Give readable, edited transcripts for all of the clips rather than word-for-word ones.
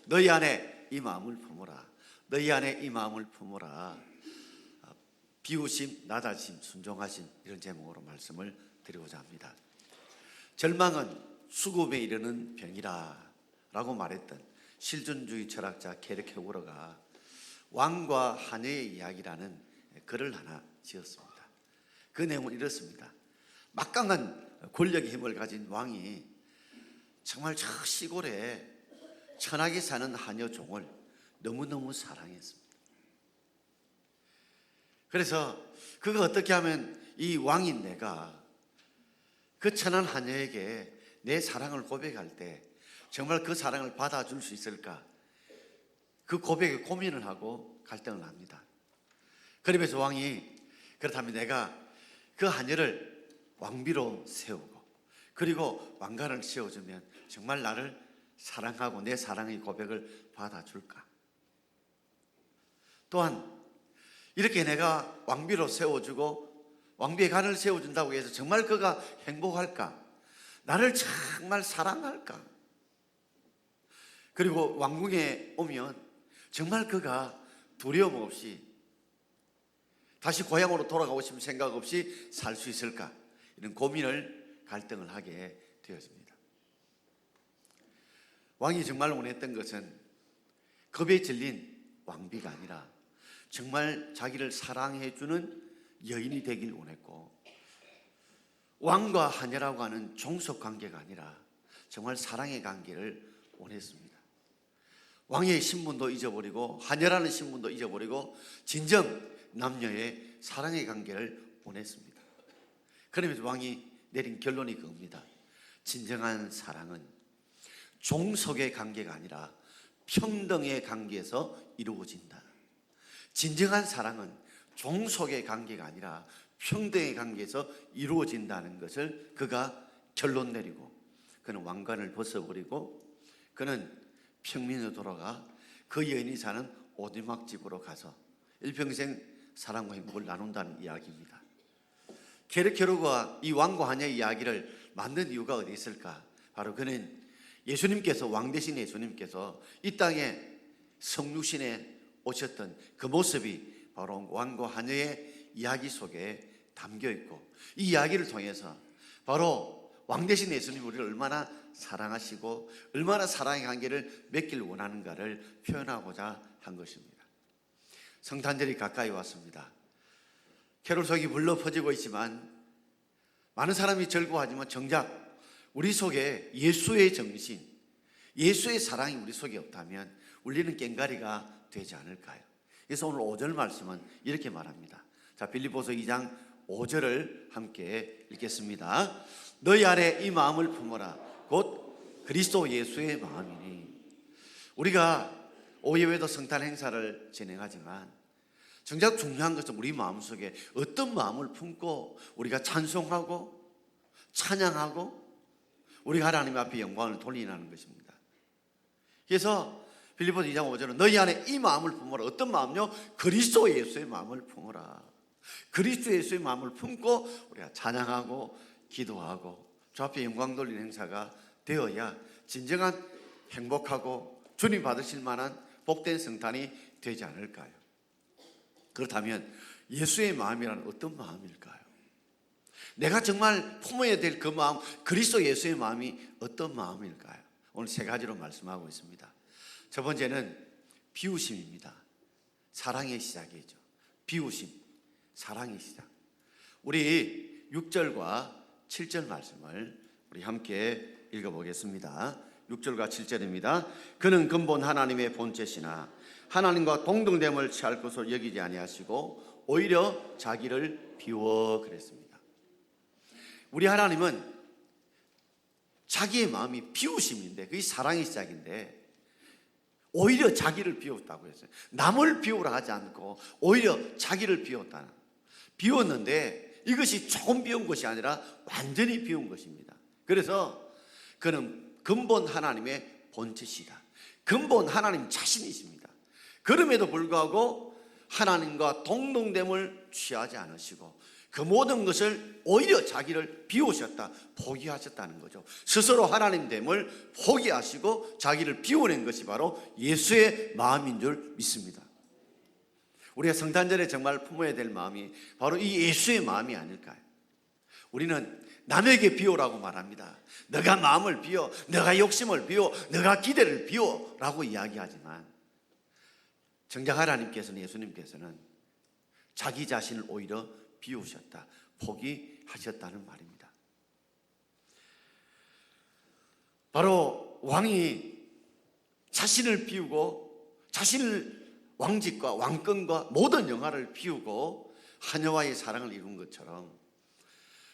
너희 안에 이 마음을 품어라. 너희 안에 이 마음을 품어라. 비우심, 낮아짐, 순종하심, 이런 제목으로 말씀을 드리고자 합니다. 절망은 수급에 이르는 병이라 라고 말했던 실존주의 철학자 케르케고르가 왕과 하녀의 이야기라는 글을 하나 지었습니다. 그 내용은 이렇습니다. 막강한 권력의 힘을 가진 왕이 정말 저 시골에 천하게 사는 하녀 종을 너무너무 사랑했습니다. 그래서 그가 어떻게 하면 이 왕인 내가 그 천한 하녀에게 내 사랑을 고백할 때 정말 그 사랑을 받아줄 수 있을까? 그 고백에 고민을 하고 갈등을 합니다. 그러면서 왕이 그렇다면 내가 그 하녀를 왕비로 세우고 그리고 왕관을 씌워주면 정말 나를 사랑하고 내 사랑의 고백을 받아줄까? 또한 이렇게 내가 왕비로 세워주고 왕비의 관을 세워준다고 해서 정말 그가 행복할까? 나를 정말 사랑할까? 그리고 왕궁에 오면 정말 그가 두려움 없이 다시 고향으로 돌아가고 싶은 생각 없이 살 수 있을까? 이런 고민을 갈등을 하게 되었습니다. 왕이 정말 원했던 것은 겁에 질린 왕비가 아니라 정말 자기를 사랑해주는 여인이 되길 원했고, 왕과 하녀라고 하는 종속 관계가 아니라 정말 사랑의 관계를 원했습니다. 왕의 신분도 잊어버리고 하녀라는 신분도 잊어버리고 진정 남녀의 사랑의 관계를 원했습니다. 그러면서 왕이 내린 결론이 그겁니다. 진정한 사랑은 종속의 관계가 아니라 평등의 관계에서 이루어진다. 진정한 사랑은 종속의 관계가 아니라 평등의 관계에서 이루어진다는 것을 그가 결론 내리고, 그는 왕관을 벗어버리고 그는 평민으로 돌아가 그 여인이 사는 오두막집으로 가서 일평생 사랑과 행복을 나눈다는 이야기입니다. 케르케고르가 이 왕과 하녀의 이야기를 만든 이유가 어디 있을까? 바로 그는 예수님께서, 왕 대신 예수님께서 이 땅에 성육신에 오셨던 그 모습이 바로 왕과 하녀의 이야기 속에 담겨 있고, 이 이야기를 통해서 바로 왕 대신 예수님이 우리를 얼마나 사랑하시고 얼마나 사랑의 관계를 맺길 원하는가를 표현하고자 한 것입니다. 성탄절이 가까이 왔습니다. 캐롤송이 불러 퍼지고 있지만 많은 사람이 즐거워하지만 정작 우리 속에 예수의 정신, 예수의 사랑이 우리 속에 없다면 우리는 꽹가리가 되지 않을까요? 그래서 오늘 5절 말씀은 이렇게 말합니다. 자, 빌립보서 2장 5절을 함께 읽겠습니다. 너희 안에 이 마음을 품어라. 곧 그리스도 예수의 마음이니. 우리가 5예외도 성탄 행사를 진행하지만 정작 중요한 것은 우리 마음속에 어떤 마음을 품고 우리가 찬송하고 찬양하고 우리가 하나님 앞에 영광을 돌리는 것입니다. 그래서 빌립보서 2장 5절은 너희 안에 이 마음을 품어라. 어떤 마음요? 그리스도 예수의 마음을 품어라. 그리스도 예수의 마음을 품고 우리가 찬양하고 기도하고 주 앞에 영광 돌리는 행사가 되어야 진정한 행복하고 주님 받으실 만한 복된 성탄이 되지 않을까요? 그렇다면 예수의 마음이란 어떤 마음일까요? 내가 정말 품어야 될 그 마음, 그리스도 예수의 마음이 어떤 마음일까요? 오늘 세 가지로 말씀하고 있습니다. 첫 번째는 비우심입니다. 사랑의 시작이죠. 비우심, 사랑의 시작. 우리 6절과 7절 말씀을 우리 함께 읽어보겠습니다. 6절과 7절입니다. 그는 근본 하나님의 본체시나 하나님과 동등됨을 취할 것으로 여기지 아니하시고 오히려 자기를 비워 그랬습니다. 우리 하나님은 자기의 마음이 비우심인데, 그게 사랑의 시작인데 오히려 자기를 비웠다고 했어요. 남을 비우라 하지 않고 오히려 자기를 비웠다는. 비웠는데 이것이 조금 비운 것이 아니라 완전히 비운 것입니다. 그래서 그는 근본 하나님의 본체시다. 근본 하나님 자신이십니다. 그럼에도 불구하고 하나님과 동등됨을 취하지 않으시고 그 모든 것을 오히려 자기를 비우셨다, 포기하셨다는 거죠. 스스로 하나님 됨을 포기하시고 자기를 비워낸 것이 바로 예수의 마음인 줄 믿습니다. 우리가 성탄절에 정말 품어야 될 마음이 바로 이 예수의 마음이 아닐까요? 우리는 남에게 비우라고 말합니다. 너가 마음을 비워, 너가 욕심을 비워, 너가 기대를 비워 라고 이야기하지만 정작 하나님께서는, 예수님께서는 자기 자신을 오히려 비우셨다, 포기하셨다는 말입니다. 바로 왕이 자신을 비우고 자신을 왕직과 왕권과 모든 영화를 비우고 하녀와의 사랑을 이룬 것처럼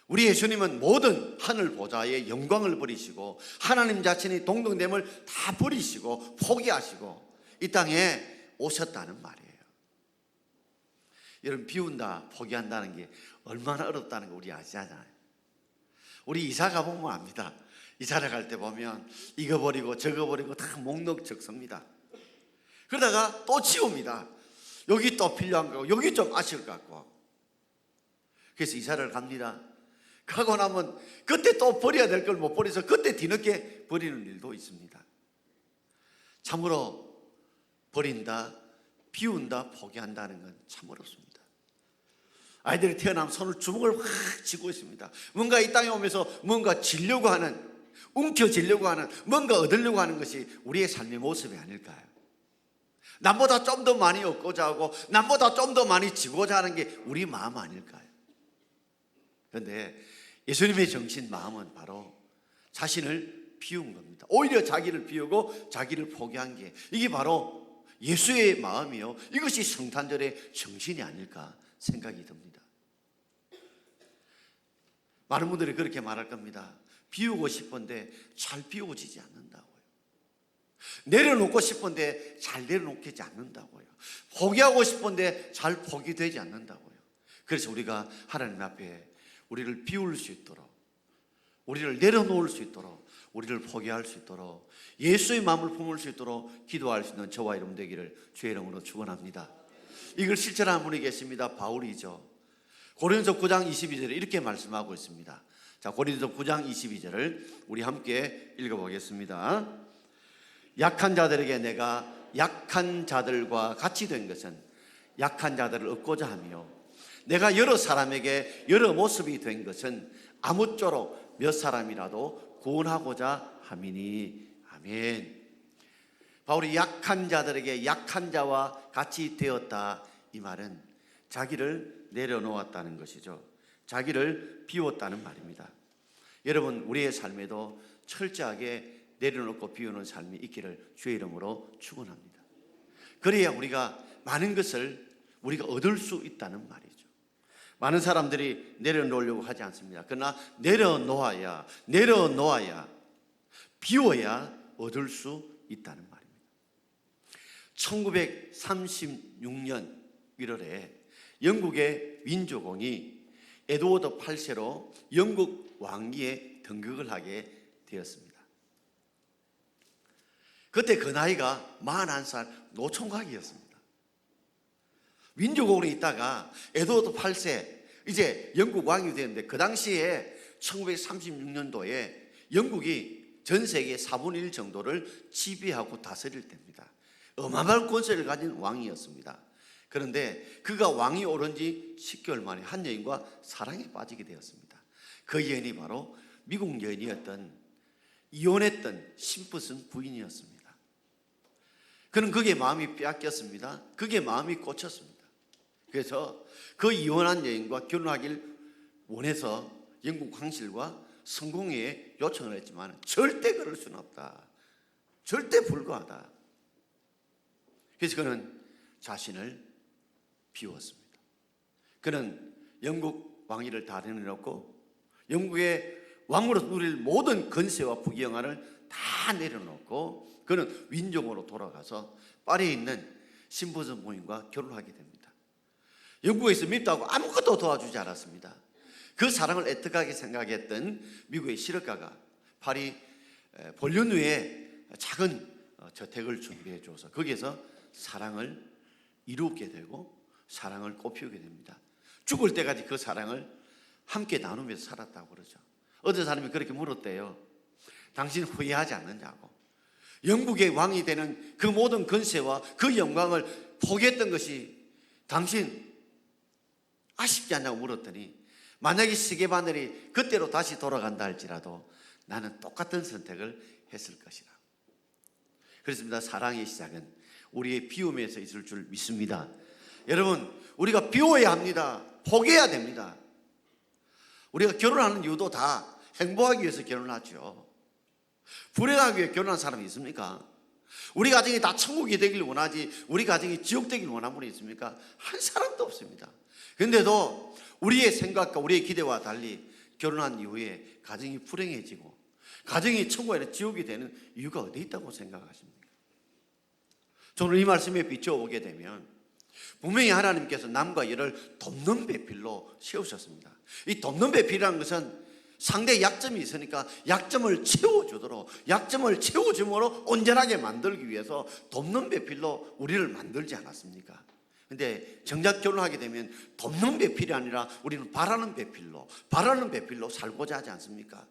우리 예수님은 모든 하늘 보좌의 영광을 버리시고 하나님 자신의 동등됨을 다 버리시고 포기하시고 이 땅에 오셨다는 말이에요. 여러분, 비운다, 포기한다는 게 얼마나 어렵다는 거 우리 아시잖아요. 우리 이사 가보면 압니다. 이사를 갈 때 보면 이거 버리고 저거 버리고 다 목록 적습니다. 그러다가 또 지웁니다. 여기 또 필요한 거고 여기 좀 아쉬울 것 같고. 그래서 이사를 갑니다. 가고 나면 그때 또 버려야 될 걸 못 버려서 그때 뒤늦게 버리는 일도 있습니다. 참으로 버린다, 비운다, 포기한다는 건 참 어렵습니다. 아이들이 태어나면 손을 주먹을 확 쥐고 있습니다. 뭔가 이 땅에 오면서 뭔가 지려고 하는, 움켜쥐려고 하는, 뭔가 얻으려고 하는 것이 우리의 삶의 모습이 아닐까요? 남보다 좀 더 많이 얻고자 하고 남보다 좀 더 많이 지고자 하는 게 우리 마음 아닐까요? 그런데 예수님의 정신 마음은 바로 자신을 비운 겁니다. 오히려 자기를 비우고 자기를 포기한 게, 이게 바로 예수의 마음이요, 이것이 성탄절의 정신이 아닐까 생각이 듭니다. 많은 분들이 그렇게 말할 겁니다. 비우고 싶은데 잘 비워지지 않는다고요. 내려놓고 싶은데 잘 내려놓지 않는다고요. 포기하고 싶은데 잘 포기되지 않는다고요. 그래서 우리가 하나님 앞에 우리를 비울 수 있도록, 우리를 내려놓을 수 있도록, 우리를 포기할 수 있도록, 예수의 마음을 품을 수 있도록 기도할 수 있는 저와 여러분 되기를 주의 이름으로 축원합니다. 이걸 실천한 분이 계십니다. 바울이죠. 고린도서 9장 22절에 이렇게 말씀하고 있습니다. 자, 고린도서 9장 22절을 우리 함께 읽어보겠습니다. 약한 자들에게 내가 약한 자들과 같이 된 것은 약한 자들을 얻고자 하며, 내가 여러 사람에게 여러 모습이 된 것은 아무쪼록 몇 사람이라도 구원하고자 함이니. 아멘. 바울이 약한 자들에게 약한 자와 같이 되었다, 이 말은 자기를 내려놓았다는 것이죠. 자기를 비웠다는 말입니다. 여러분, 우리의 삶에도 철저하게 내려놓고 비우는 삶이 있기를 주의 이름으로 축원합니다. 그래야 우리가 많은 것을 우리가 얻을 수 있다는 말이죠. 많은 사람들이 내려놓으려고 하지 않습니다. 그러나 내려놓아야 비워야 얻을 수 있다는 말입니다. 1936년 1월에 영국의 민주공이 에드워드 8세로 영국 왕위에 등극을 하게 되었습니다. 그때 그 나이가 41살 노총각이었습니다. 민주공으로 있다가 에드워드 8세 이제 영국 왕이 되는데, 그 당시에 1936년도에 영국이 전 세계 4분의 1 정도를 지배하고 다스릴 때입니다. 어마어마한 권세를 가진 왕이었습니다. 그런데 그가 왕이 오른 지 10개월 만에 한 여인과 사랑에 빠지게 되었습니다. 그 여인이 바로 미국 여인이었던, 이혼했던 심프슨 부인이었습니다. 그는 그게 마음이 빼앗겼습니다. 그게 마음이 꽂혔습니다. 그래서 그 이혼한 여인과 결혼하길 원해서 영국 황실과 성공회에 요청을 했지만 절대 그럴 수는 없다, 절대 불가하다. 그래서 그는 자신을 비웠습니다. 그는 영국 왕위를 다 내려놓고 영국의 왕으로 누릴 모든 권세와 부귀영화를 다 내려놓고 그는 윈종으로 돌아가서 파리에 있는 심부슨 부인과 결혼하게 됩니다. 영국에서 밉다고 아무것도 도와주지 않았습니다. 그 사랑을 애틋하게 생각했던 미국의 실업가가 파리 본류에 작은 저택을 준비해 줘서 거기에서 사랑을 이루게 되고 사랑을 꽃피우게 됩니다. 죽을 때까지 그 사랑을 함께 나누면서 살았다고 그러죠. 어떤 사람이 그렇게 물었대요. 당신 후회하지 않느냐고. 영국의 왕이 되는 그 모든 권세와 그 영광을 포기했던 것이 당신 아쉽지 않냐고 물었더니, 만약에 세계바늘이 그때로 다시 돌아간다 할지라도 나는 똑같은 선택을 했을 것이라. 그렇습니다. 사랑의 시작은 우리의 비움에서 있을 줄 믿습니다. 여러분, 우리가 비워야 합니다. 포기해야 됩니다. 우리가 결혼하는 이유도 다 행복하기 위해서 결혼하죠. 불행하기 위해 결혼한 사람이 있습니까? 우리 가정이 다 천국이 되길 원하지 우리 가정이 지옥 되길 원하는 분이 있습니까? 한 사람도 없습니다. 그런데도 우리의 생각과 우리의 기대와 달리 결혼한 이후에 가정이 불행해지고 가정이 천국이 아니라 지옥이 되는 이유가 어디 있다고 생각하십니까? 저는 이 말씀에 비춰보게 되면 분명히 하나님께서 남과 여를 돕는 배필로 세우셨습니다. 이 돕는 배필이라는 것은 상대의 약점이 있으니까 약점을 채워주도록, 약점을 채워줌으로 온전하게 만들기 위해서 돕는 배필로 우리를 만들지 않았습니까? 근데 정작 결혼하게 되면 돕는 배필이 아니라 우리는 바라는 배필로 살고자 하지 않습니까?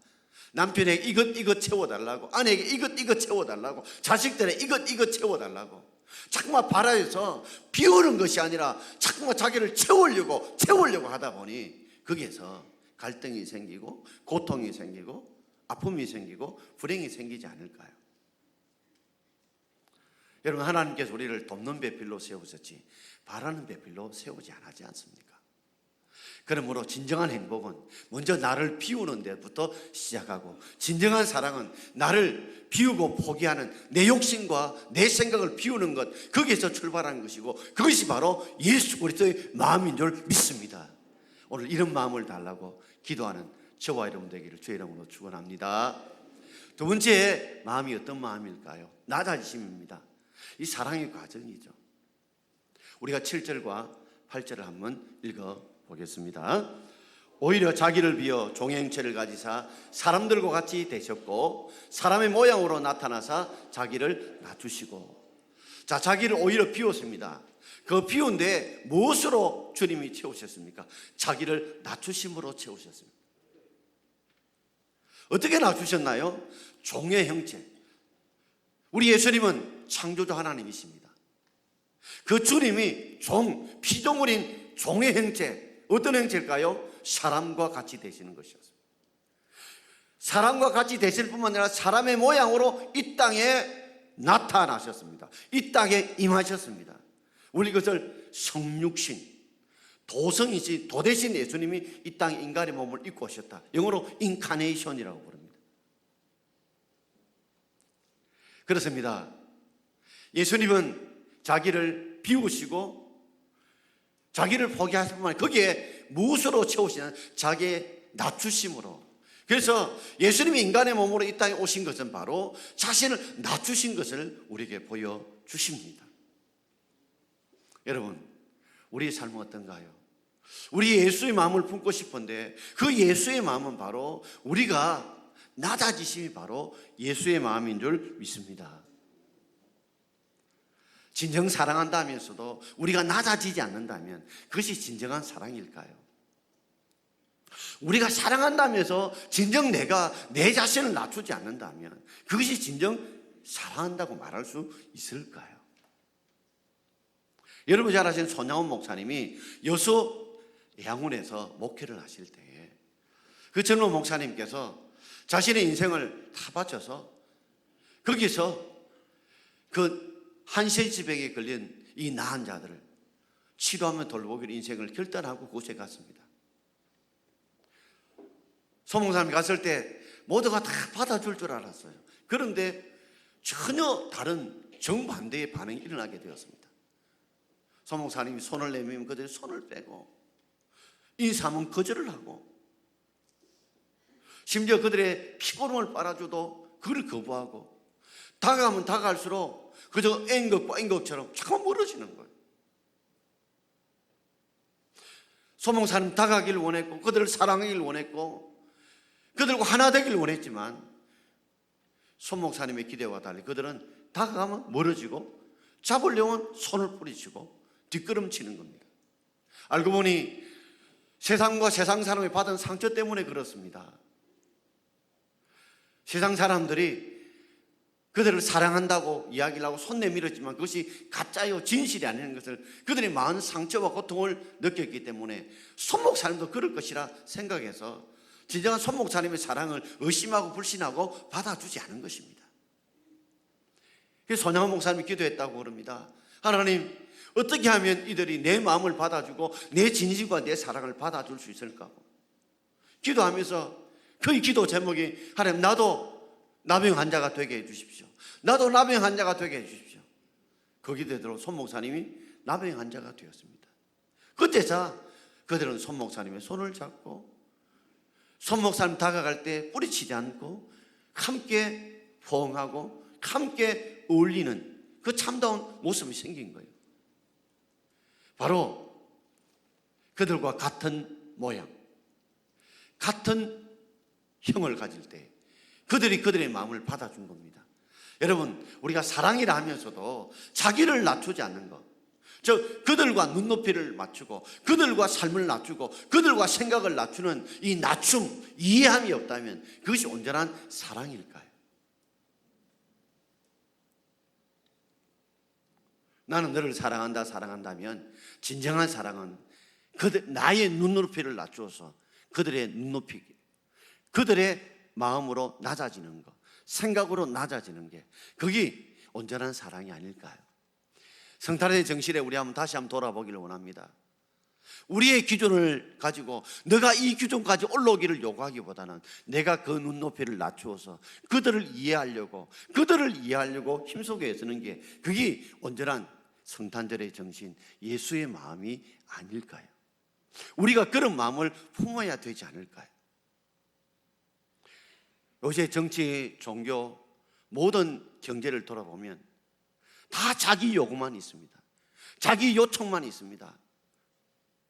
남편에게 이것 채워달라고, 아내에게 이것 채워달라고, 자식들에게 이것 채워달라고 자꾸만 바라에서 비우는 것이 아니라 자꾸만 자기를 채우려고 하다 보니 거기에서 갈등이 생기고 고통이 생기고 아픔이 생기고 불행이 생기지 않을까요? 여러분, 하나님께서 우리를 돕는 배필로 세우셨지 바라는 배필로 세우지 않지 않습니까? 그러므로 진정한 행복은 먼저 나를 비우는 데부터 시작하고, 진정한 사랑은 나를 비우고 포기하는 내 욕심과 내 생각을 비우는 것, 거기에서 출발하는 것이고, 그것이 바로 예수 그리스도의 마음인 줄 믿습니다. 오늘 이런 마음을 달라고 기도하는 저와 여러분 되기를 주의 이름으로 축원합니다. 두 번째 마음이 어떤 마음일까요? 낮아지심입니다. 이 사랑의 과정이죠. 우리가 7절과 8절을 한번 읽어보겠습니다. 오히려 자기를 비어 종의 형체를 가지사 사람들과 같이 되셨고 사람의 모양으로 나타나사 자기를 낮추시고. 자, 자기를 오히려 비웠습니다. 그 비운데 무엇으로 주님이 채우셨습니까? 자기를 낮추심으로 채우셨습니다. 어떻게 낮추셨나요? 종의 형체. 우리 예수님은 창조주 하나님이십니다. 그 주님이 피조물인 종의 형체, 어떤 형체일까요? 사람과 같이 되시는 것이었습니다. 사람과 같이 되실 뿐만 아니라 사람의 모양으로 이 땅에 나타나셨습니다. 이 땅에 임하셨습니다. 우리 그것을 성육신, 도성이신, 도대신 예수님이 이 땅에 인간의 몸을 입고 오셨다. 영어로 인카네이션이라고 부릅니다. 그렇습니다. 예수님은 자기를 비우시고 자기를 포기하실 뿐만 아니라 거기에 무엇으로 채우시냐면 자기의 낮추심으로. 그래서 예수님이 인간의 몸으로 이 땅에 오신 것은 바로 자신을 낮추신 것을 우리에게 보여주십니다. 여러분, 우리의 삶은 어떤가요? 우리 예수의 마음을 품고 싶은데 그 예수의 마음은 바로 우리가 낮아지심이 바로 예수의 마음인 줄 믿습니다. 진정 사랑한다면서도 우리가 낮아지지 않는다면 그것이 진정한 사랑일까요? 우리가 사랑한다면서 진정 내가 내 자신을 낮추지 않는다면 그것이 진정 사랑한다고 말할 수 있을까요? 여러분 잘 아시는 손양원 목사님이 여수 양훈에서 목회를 하실 때에 그 젊은 목사님께서 자신의 인생을 다 바쳐서 거기서 그 한세지병에 걸린 이 나은 자들을 치료하며 돌보기로 인생을 결단하고 그곳에 갔습니다. 소목사님이 갔을 때 모두가 다 받아줄 줄 알았어요. 그런데 전혀 다른 정반대의 반응이 일어나게 되었습니다. 소목사님이 손을 내밀면 그들이 손을 빼고 인사하면 거절을 하고 심지어 그들의 피고름을 빨아줘도 그걸 거부하고 다가가면 다가갈수록 그저 앵극처럼 자꾸 멀어지는 거예요. 소목사님 다가가기를 원했고 그들을 사랑하기를 원했고 그들과 하나 되기를 원했지만 소목사님의 기대와 달리 그들은 다가가면 멀어지고 잡으려면 손을 뿌리치고 뒷걸음치는 겁니다. 알고 보니 세상과 세상 사람이 받은 상처 때문에 그렇습니다. 세상 사람들이 그들을 사랑한다고 이야기를 하고 손 내밀었지만 그것이 가짜요 진실이 아니라는 것을 그들이 많은 상처와 고통을 느꼈기 때문에 손목사님도 그럴 것이라 생각해서 진정한 손목사님의 사랑을 의심하고 불신하고 받아주지 않은 것입니다. 그래서 손양원 목사님이 기도했다고 그럽니다. 하나님, 어떻게 하면 이들이 내 마음을 받아주고 내 진심과 내 사랑을 받아줄 수 있을까? 기도하면서 그 기도 제목이 하나님, 나도 나병 환자가 되게 해주십시오. 나도 나병 환자가 되게 해주십시오. 그 기도대로 손 목사님이 나병 환자가 되었습니다. 그때자 그들은 손 목사님의 손을 잡고 손 목사님 다가갈 때 뿌리치지 않고 함께 포옹하고 함께 어울리는 그 참다운 모습이 생긴 거예요. 바로 그들과 같은 모양, 같은 형을 가질 때 그들이 그들의 마음을 받아준 겁니다. 여러분, 우리가 사랑이라 하면서도 자기를 낮추지 않는 것, 즉 그들과 눈높이를 맞추고 그들과 삶을 낮추고 그들과 생각을 낮추는 이 낮춤, 이해함이 없다면 그것이 온전한 사랑일까요? 나는 너를 사랑한다, 사랑한다면 진정한 사랑은 나의 눈높이를 낮추어서 그들의 눈높이, 그들의 마음으로 낮아지는 것, 생각으로 낮아지는 게 그게 온전한 사랑이 아닐까요? 성탄의 정신에 우리 다시 한번 돌아보기를 원합니다. 우리의 기준을 가지고 너가 이 기준까지 올라오기를 요구하기보다는 내가 그 눈높이를 낮추어서 그들을 이해하려고 힘쓰게 애쓰는 게 그게 온전한 성탄절의 정신, 예수의 마음이 아닐까요? 우리가 그런 마음을 품어야 되지 않을까요? 요새 정치, 종교, 모든 경제를 돌아보면 다 자기 요구만 있습니다. 자기 요청만 있습니다.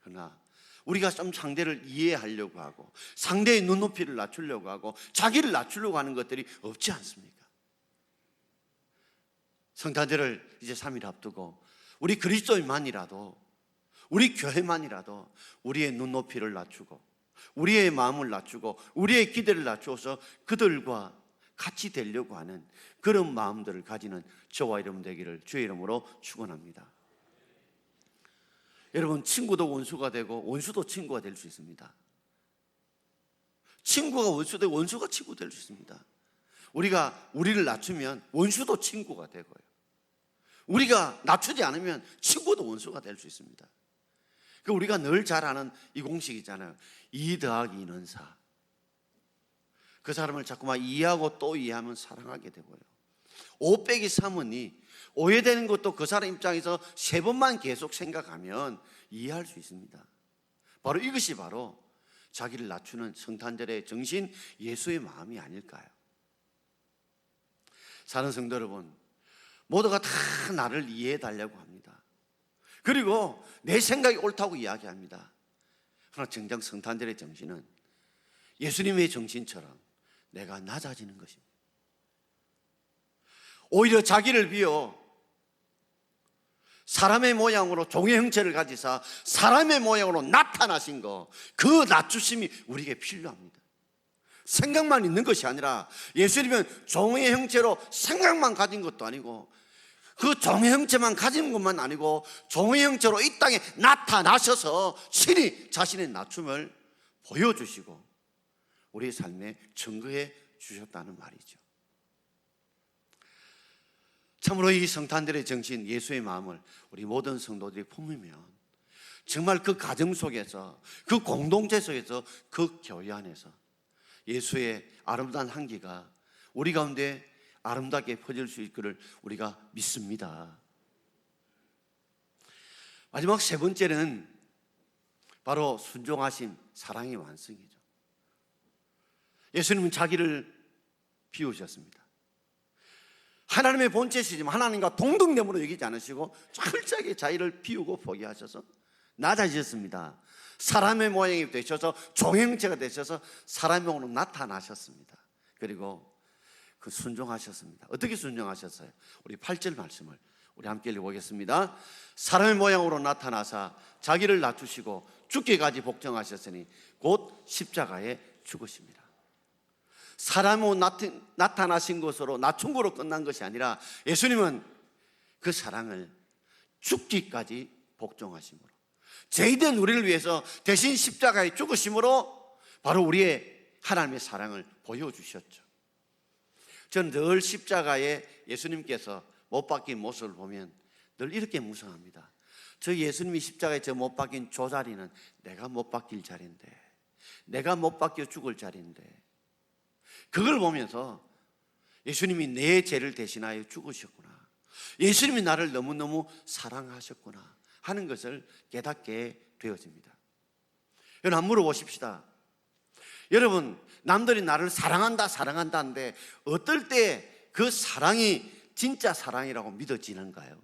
그러나 우리가 좀 상대를 이해하려고 하고 상대의 눈높이를 낮추려고 하고 자기를 낮추려고 하는 것들이 없지 않습니까? 성탄절을 이제 3일 앞두고 우리 그리스도인만이라도, 우리 교회만이라도 우리의 눈높이를 낮추고 우리의 마음을 낮추고 우리의 기대를 낮추어서 그들과 같이 되려고 하는 그런 마음들을 가지는 저와 여러분 되기를 주의 이름으로 축원합니다. 여러분, 친구도 원수가 되고 원수도 친구가 될 수 있습니다. 친구가 원수 되고 원수가 친구 될 수 있습니다. 우리가 우리를 낮추면 원수도 친구가 되고요, 우리가 낮추지 않으면 친구도 원수가 될 수 있습니다. 우리가 늘 잘 아는 이 공식이잖아요. 2 더하기 2는 4. 그 사람을 자꾸만 이해하고 또 이해하면 사랑하게 되고요, 5 빼기 3은 2. 오해되는 것도 그 사람 입장에서 3번만 계속 생각하면 이해할 수 있습니다. 바로 이것이 바로 자기를 낮추는 성탄절의 정신, 예수의 마음이 아닐까요? 사는 성도 여러분, 모두가 다 나를 이해해 달라고 합니다. 그리고 내 생각이 옳다고 이야기합니다. 그러나 정작 성탄절의 정신은 예수님의 정신처럼 내가 낮아지는 것입니다. 오히려 자기를 비워 사람의 모양으로 종의 형체를 가지사 사람의 모양으로 나타나신 것, 그 낮추심이 우리에게 필요합니다. 생각만 있는 것이 아니라 예수님은 종의 형체로 생각만 가진 것도 아니고 그 종의 형체만 가진 것만 아니고 종의 형체로 이 땅에 나타나셔서 친히 자신의 낮춤을 보여주시고 우리의 삶에 증거해 주셨다는 말이죠. 참으로 이 성탄절의 정신, 예수의 마음을 우리 모든 성도들이 품으면 정말 그 가정 속에서, 그 공동체 속에서, 그 교회 안에서 예수의 아름다운 향기가 우리 가운데 아름답게 퍼질 수 있기를 우리가 믿습니다. 마지막 3번째는 바로 순종하심, 사랑의 완성이죠. 예수님은 자기를 비우셨습니다. 하나님의 본체시지만 하나님과 동등됨으로 여기지 않으시고 철저하게 자기를 비우고 포기하셔서 낮아지셨습니다. 사람의 모양이 되셔서 종형체가 되셔서 사람용으로 나타나셨습니다. 그리고 그 순종하셨습니다. 어떻게 순종하셨어요? 우리 8절 말씀을 우리 함께 읽어보겠습니다. 사람의 모양으로 나타나사 자기를 낮추시고 죽기까지 복종하셨으니 곧 십자가에 죽으십니다. 사람으로 나타나신 것으로 낮춘 거로 끝난 것이 아니라 예수님은 그 사랑을 죽기까지 복종하심으로, 죄인된 우리를 위해서 대신 십자가에 죽으심으로 바로 우리의 하나님의 사랑을 보여주셨죠. 저는 늘 십자가에 예수님께서 못 박힌 모습을 보면 늘 이렇게 묵상합니다. 저 예수님이 십자가에 저 못 박힌 저 자리는 내가 못 박힐 자리인데, 내가 못 박혀 죽을 자리인데, 그걸 보면서 예수님이 내 죄를 대신하여 죽으셨구나, 예수님이 나를 너무너무 사랑하셨구나 하는 것을 깨닫게 되어집니다. 여러분, 한번 물어보십시다. 여러분, 남들이 나를 사랑한다 하는데 어떨 때 그 사랑이 진짜 사랑이라고 믿어지는가요?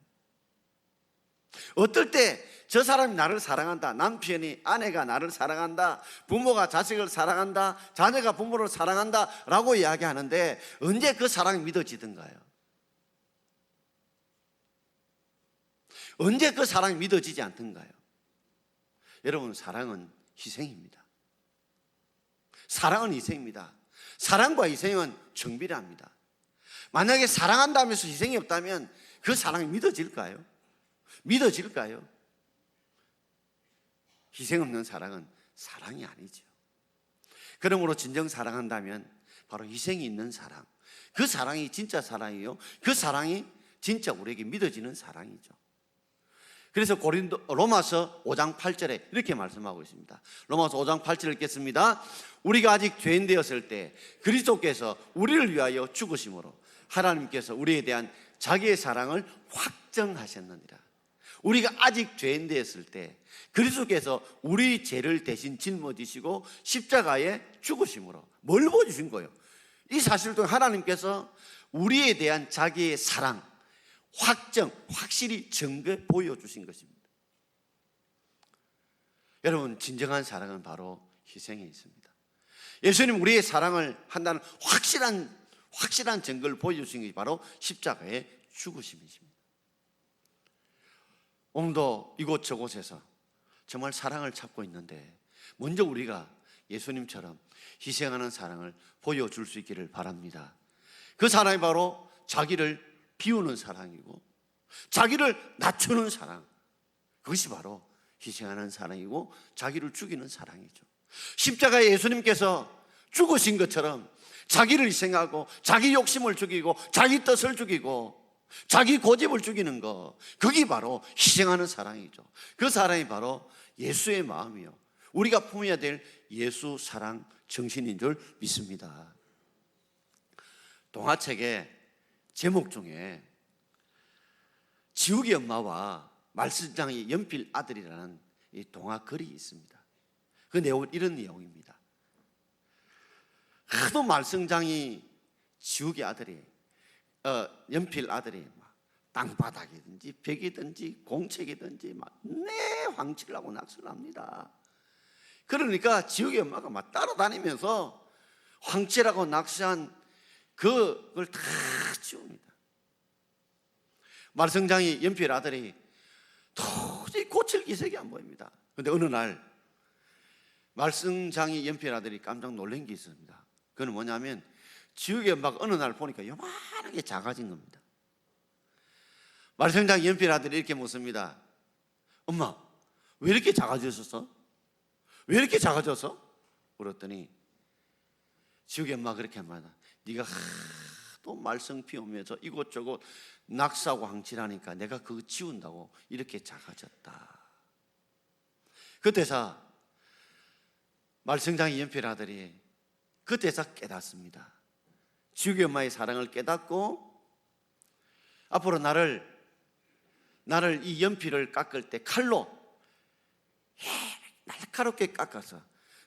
어떨 때 저 사람이 나를 사랑한다, 남편이 아내가 나를 사랑한다, 부모가 자식을 사랑한다, 자녀가 부모를 사랑한다 라고 이야기하는데 언제 그 사랑이 믿어지던가요? 언제 그 사랑이 믿어지지 않던가요? 여러분, 사랑은 희생입니다. 사랑은 희생입니다. 사랑과 희생은 정비례합니다. 만약에 사랑한다면서 희생이 없다면 그 사랑이 믿어질까요? 믿어질까요? 희생 없는 사랑은 사랑이 아니죠. 그러므로 진정 사랑한다면 바로 희생이 있는 사랑, 그 사랑이 진짜 사랑이요, 그 사랑이 진짜 우리에게 믿어지는 사랑이죠. 그래서 로마서 5장 8절에 이렇게 말씀하고 있습니다. 로마서 5장 8절을 읽겠습니다. 우리가 아직 죄인 되었을 때 그리스도께서 우리를 위하여 죽으심으로 하나님께서 우리에 대한 자기의 사랑을 확정하셨느니라. 우리가 아직 죄인 되었을 때 그리스도께서 우리 죄를 대신 짊어지시고 십자가에 죽으심으로 뭘 보여주신 거예요? 이 사실을 통해 하나님께서 우리에 대한 자기의 사랑 확실히 증거해 보여주신 것입니다. 여러분, 진정한 사랑은 바로 희생에 있습니다. 예수님 우리의 사랑을 한다는 확실한 증거를 보여주신 것이 바로 십자가의 죽으심이십니다. 오늘도 이곳저곳에서 정말 사랑을 찾고 있는데 먼저 우리가 예수님처럼 희생하는 사랑을 보여줄 수 있기를 바랍니다. 그 사랑이 바로 자기를 비우는 사랑이고 자기를 낮추는 사랑, 그것이 바로 희생하는 사랑이고 자기를 죽이는 사랑이죠. 십자가에 예수님께서 죽으신 것처럼 자기를 희생하고 자기 욕심을 죽이고 자기 뜻을 죽이고 자기 고집을 죽이는 것, 그게 바로 희생하는 사랑이죠. 그 사랑이 바로 예수의 마음이요, 우리가 품어야 될 예수 사랑 정신인 줄 믿습니다. 동화책의 제목 중에 지욱이 엄마와 말씀장의 연필 아들이라는 이 동화 글이 있습니다. 그 내용은 이런 내용입니다. 하도 말씀장이 지욱의 아들이 연필 아들이 막 땅바닥이든지 벽이든지 공책이든지 막 황치를 하고 낚시를 합니다. 그러니까 지욱의 엄마가 막 따라다니면서 황치라고 낚시한 그걸 다 지웁니다. 말썽장이 연필 아들이 도저히 고칠 기색이 안 보입니다. 그런데 어느 날 말썽장이 연필 아들이 깜짝 놀란 게 있습니다. 그건 뭐냐면 지우개 막 어느 날 보니까 요만하게 작아진 겁니다. 말썽장이 연필 아들이 이렇게 묻습니다. 엄마, 왜 이렇게 작아졌었어? 왜 이렇게 작아졌어? 그랬더니 지우개 엄마 그렇게 말합니다. 네가 또 말썽 피우면서 이곳저곳 낙사하고 항치라니까 내가 그거 지운다고 이렇게 작아졌다. 그때서 말썽장이 연필 아들이 그때서 깨닫습니다. 지우개 엄마의 사랑을 깨닫고 앞으로 나를 이 연필을 깎을 때 칼로 날카롭게 깎아서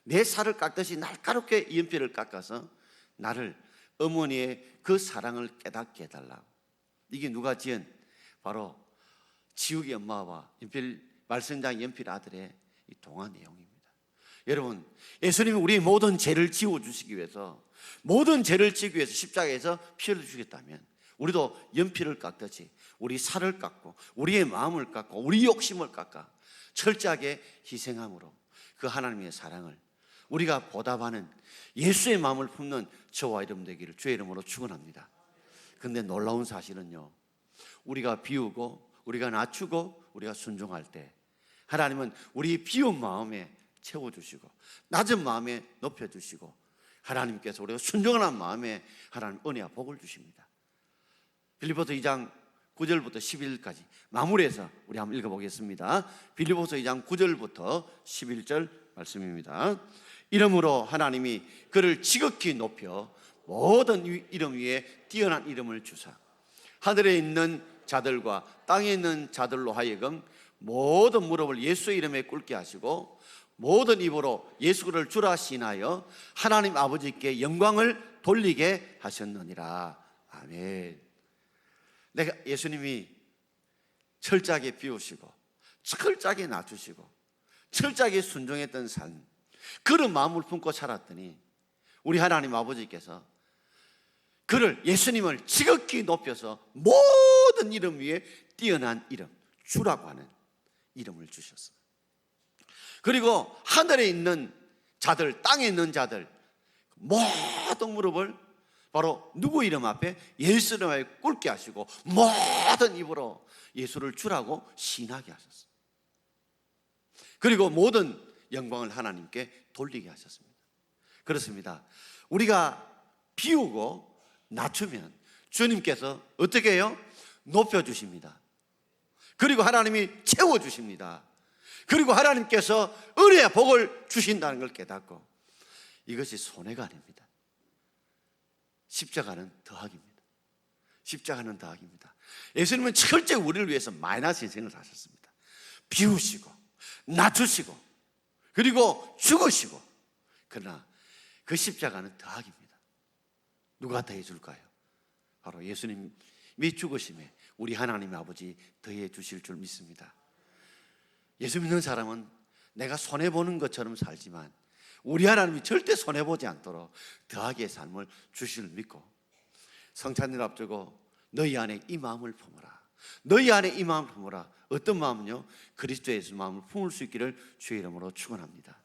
내 살을 깎듯이 날카롭게 이 연필을 깎아서 나를 어머니의 그 사랑을 깨닫게 해달라고. 이게 누가 지은? 바로 지우개 엄마와 말썽장 연필 아들의 이 동화 내용입니다. 여러분, 예수님이 우리의 모든 죄를 지워주시기 위해서, 모든 죄를 지기 위해서 십자가에서 피를 주겠다면 우리도 연필을 깎듯이 우리 살을 깎고 우리의 마음을 깎고 우리 욕심을 깎아 철저하게 희생함으로 그 하나님의 사랑을 우리가 보답하는 예수의 마음을 품는 저와 여러분 되기를 주의 이름으로 축원합니다. 그런데 놀라운 사실은요, 우리가 비우고 우리가 낮추고 우리가 순종할 때 하나님은 우리 비운 마음에 채워주시고 낮은 마음에 높여주시고 하나님께서 우리가 순종하는 마음에 하나님 은혜와 복을 주십니다. 빌립보서 2장 9절부터 11절까지 마무리해서 우리 한번 읽어보겠습니다. 빌립보서 2장 9절부터 11절 말씀입니다. 이름으로 하나님이 그를 지극히 높여 모든 이름 위에 뛰어난 이름을 주사 하늘에 있는 자들과 땅에 있는 자들로 하여금 모든 무릎을 예수의 이름에 꿇게 하시고 모든 입으로 예수를 주라 시인하여 하나님 아버지께 영광을 돌리게 하셨느니라. 아멘. 내가 예수님이 철저하게 비우시고 철저하게 낮추시고 철저하게 순종했던 삶, 그런 마음을 품고 살았더니 우리 하나님 아버지께서 그를, 예수님을 지극히 높여서 모든 이름 위에 뛰어난 이름, 주라고 하는 이름을 주셨어요. 그리고 하늘에 있는 자들, 땅에 있는 자들 모든 무릎을 바로 누구 이름 앞에? 예수 이름에 꿇게 하시고 모든 입으로 예수를 주라고 시인하게 하셨어요. 그리고 모든 영광을 하나님께 돌리게 하셨습니다. 그렇습니다. 우리가 비우고 낮추면 주님께서 어떻게 해요? 높여주십니다. 그리고 하나님이 채워주십니다. 그리고 하나님께서 은혜와 복을 주신다는 걸 깨닫고, 이것이 손해가 아닙니다. 십자가는 더하기입니다. 십자가는 더하기입니다. 예수님은 철저히 우리를 위해서 마이너스 인생을 사셨습니다. 비우시고 낮추시고 그리고 죽으시고. 그러나 그 십자가는 더하기입니다. 누가 더해 줄까요? 바로 예수님이 죽으심에 우리 하나님 아버지 더해 주실 줄 믿습니다. 예수 믿는 사람은 내가 손해보는 것처럼 살지만 우리 하나님이 절대 손해보지 않도록 더하게 삶을 주실 믿고, 성찬일 앞두고 너희 안에 이 마음을 품어라. 너희 안에 이 마음을 품어라. 어떤 마음은요? 그리스도 예수 마음을 품을 수 있기를 주의 이름으로 축원합니다.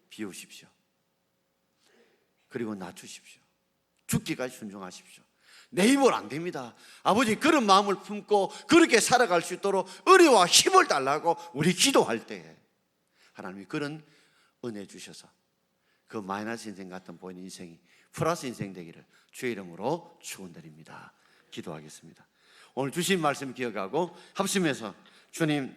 비우십시오. 그리고 낮추십시오. 죽기까지 순종하십시오. 내 힘으로 안 됩니다. 아버지, 그런 마음을 품고 그렇게 살아갈 수 있도록 은혜와 힘을 달라고 우리 기도할 때에 하나님이 그런 은혜 주셔서 그 마이너스 인생 같은 보이는 인생이 플러스 인생 되기를 주의 이름으로 축원드립니다. 기도하겠습니다. 오늘 주신 말씀 기억하고 합심해서 주님,